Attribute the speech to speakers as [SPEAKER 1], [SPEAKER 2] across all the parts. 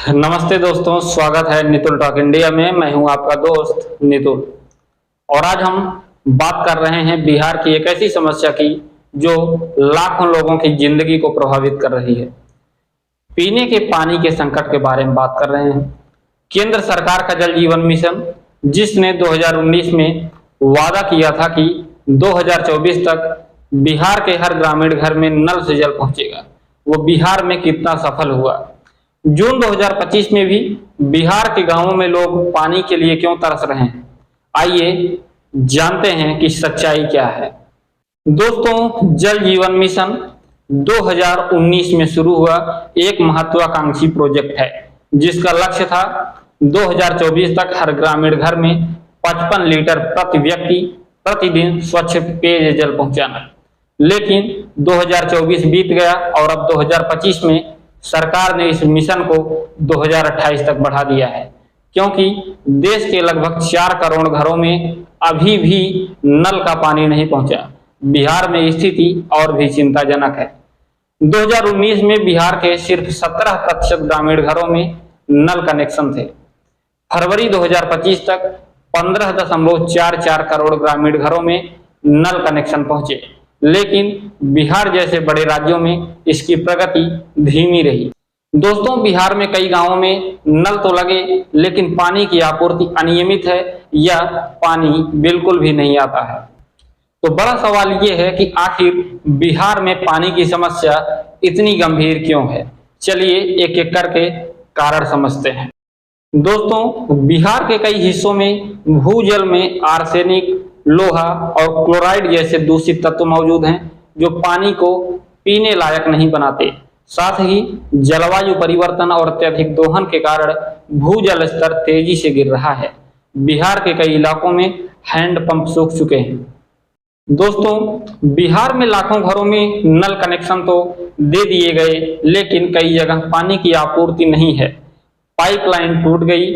[SPEAKER 1] नमस्ते दोस्तों, स्वागत है नितुल टॉक इंडिया में। मैं हूं आपका दोस्त नितुल और आज हम बात कर रहे हैं बिहार की एक ऐसी समस्या की जो लाखों लोगों की जिंदगी को प्रभावित कर रही है। पीने के पानी के संकट के बारे में बात कर रहे हैं। केंद्र सरकार का जल जीवन मिशन, जिसने 2019 में वादा किया था कि 2024 तक बिहार के हर ग्रामीण घर में नल से जल पहुंचेगा, वो बिहार में कितना सफल हुआ। जून 2025 में भी बिहार के गांवों में लोग पानी के लिए क्यों तरस रहे हैं, आइए जानते हैं कि सच्चाई क्या है। दोस्तों, जल जीवन मिशन 2019 में शुरू हुआ एक महत्वाकांक्षी प्रोजेक्ट है, जिसका लक्ष्य था 2024 तक हर ग्रामीण घर में 55 लीटर प्रति व्यक्ति प्रतिदिन स्वच्छ पेयजल पहुंचाना। लेकिन 2024 बीत गया और अब 2025 में सरकार ने इस मिशन को 2028 तक बढ़ा दिया है, क्योंकि देश के लगभग 4 करोड़ घरों में अभी भी नल का पानी नहीं पहुंचा। बिहार में स्थिति और भी चिंताजनक है। 2019 में बिहार के सिर्फ 17% ग्रामीण घरों में नल कनेक्शन थे। फरवरी 2025 तक 15.44 करोड़ ग्रामीण घरों में नल कनेक्शन पहुंचे, लेकिन बिहार जैसे बड़े राज्यों में इसकी प्रगति धीमी रही। दोस्तों, बिहार में कई गांवों में नल तो लगे, लेकिन पानी की आपूर्ति अनियमित है या पानी बिल्कुल भी नहीं आता है। तो बड़ा सवाल ये है कि आखिर बिहार में पानी की समस्या इतनी गंभीर क्यों है। चलिए एक एक करके कारण समझते हैं। दोस्तों, बिहार के कई हिस्सों में भूजल में आर्सेनिक, लोहा और क्लोराइड जैसे दूषित तत्व मौजूद हैं, जो पानी को पीने लायक नहीं बनाते। साथ ही जलवायु परिवर्तन और अत्यधिक दोहन के कारण भूजल स्तर तेजी से गिर रहा है। बिहार के कई इलाकों में हैंडपंप सूख चुके हैं। दोस्तों, बिहार में लाखों घरों में नल कनेक्शन तो दे दिए गए, लेकिन कई जगह पानी की आपूर्ति नहीं है। पाइपलाइन टूट गई,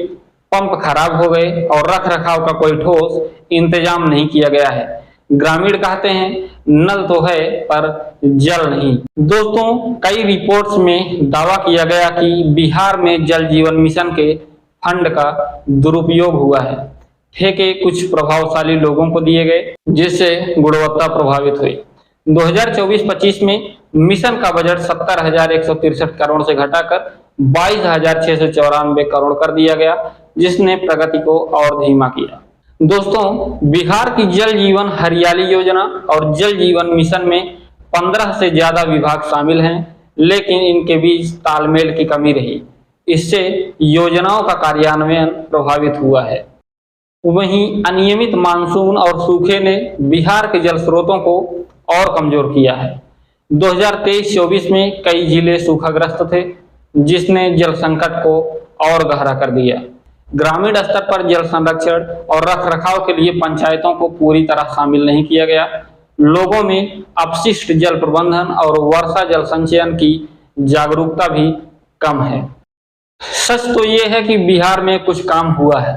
[SPEAKER 1] पंप खराब हो गए और रख रखाव का कोई ठोस इंतजाम नहीं किया गया है। ग्रामीण कहते हैं नल तो है पर जल नहीं। दोस्तों, कई रिपोर्ट्स में दावा किया गया कि बिहार में जल जीवन मिशन के फंड का दुरुपयोग हुआ है। ठेके कुछ प्रभावशाली लोगों को दिए गए, जिससे गुणवत्ता प्रभावित हुई। 2024-25 में मिशन का बजट 70,163 करोड़ से घटाकर 22,694 करोड़ कर दिया गया, जिसने प्रगति को और धीमा किया। दोस्तों, बिहार की जल जीवन हरियाली योजना और जल जीवन मिशन में 15 से ज्यादा विभाग शामिल हैं, लेकिन इनके बीच तालमेल की कमी रही। इससे योजनाओं का कार्यान्वयन प्रभावित हुआ है। वहीं अनियमित मानसून और सूखे ने बिहार के जल स्रोतों को और कमजोर किया है। 2023-24 में कई जिले सूखाग्रस्त थे, जिसने जल संकट को और गहरा कर दिया। ग्रामीण स्तर पर जल संरक्षण और रखरखाव के लिए पंचायतों को पूरी तरह शामिल नहीं किया गया। लोगों में अपशिष्ट जल प्रबंधन और वर्षा जल संचयन की जागरूकता भी कम है। सच तो ये है कि बिहार में कुछ काम हुआ है।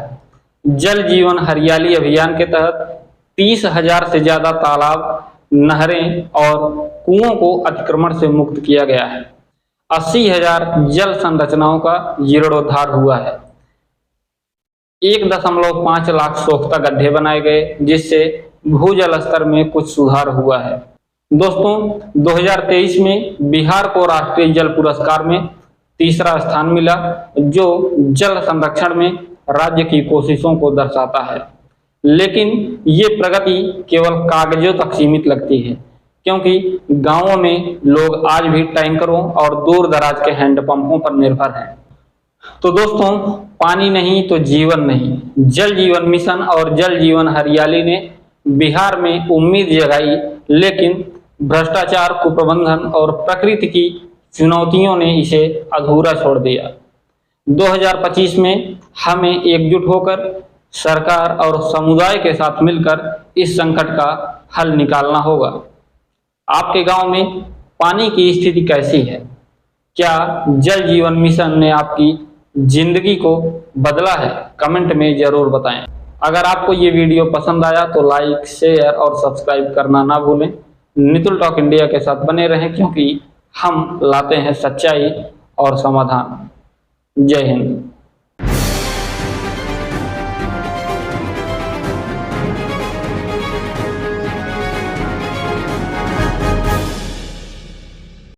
[SPEAKER 1] जल जीवन हरियाली अभियान के तहत 30,000 से ज्यादा तालाब, नहरें और कुओं को अतिक्रमण से मुक्त किया गया है। 80,000 जल संरचनाओं का जीर्णोद्धार हुआ है। 1.5 लाख सोख्ता गड्ढे बनाए गए, जिससे भूजल स्तर में कुछ सुधार हुआ है। दोस्तों, 2023 में बिहार को राष्ट्रीय जल पुरस्कार में तीसरा स्थान मिला, जो जल संरक्षण में राज्य की कोशिशों को दर्शाता है। लेकिन ये प्रगति केवल कागजों तक सीमित लगती है, क्योंकि गांवों में लोग आज भी टैंकरों और दूर दराज के हैंडपंपों पर निर्भर हैं। तो दोस्तों, पानी नहीं तो जीवन नहीं। जल जीवन मिशन और जल जीवन हरियाली ने बिहार में उम्मीद जगाई, लेकिन भ्रष्टाचार, कुप्रबंधन और प्रकृति की चुनौतियों ने इसे अधूरा छोड़ दिया। 2025 में हमें एकजुट होकर सरकार और समुदाय के साथ मिलकर इस संकट का हल निकालना होगा। आपके गांव में पानी की स्थिति कैसी है? क्या जल जीवन मिशन ने आपकी जिंदगी को बदला है? कमेंट में जरूर बताएं। अगर आपको ये वीडियो पसंद आया तो लाइक, शेयर और सब्सक्राइब करना ना भूलें। नितुल टॉक इंडिया के साथ बने रहें, क्योंकि हम लाते हैं सच्चाई और समाधान। जय हिंद।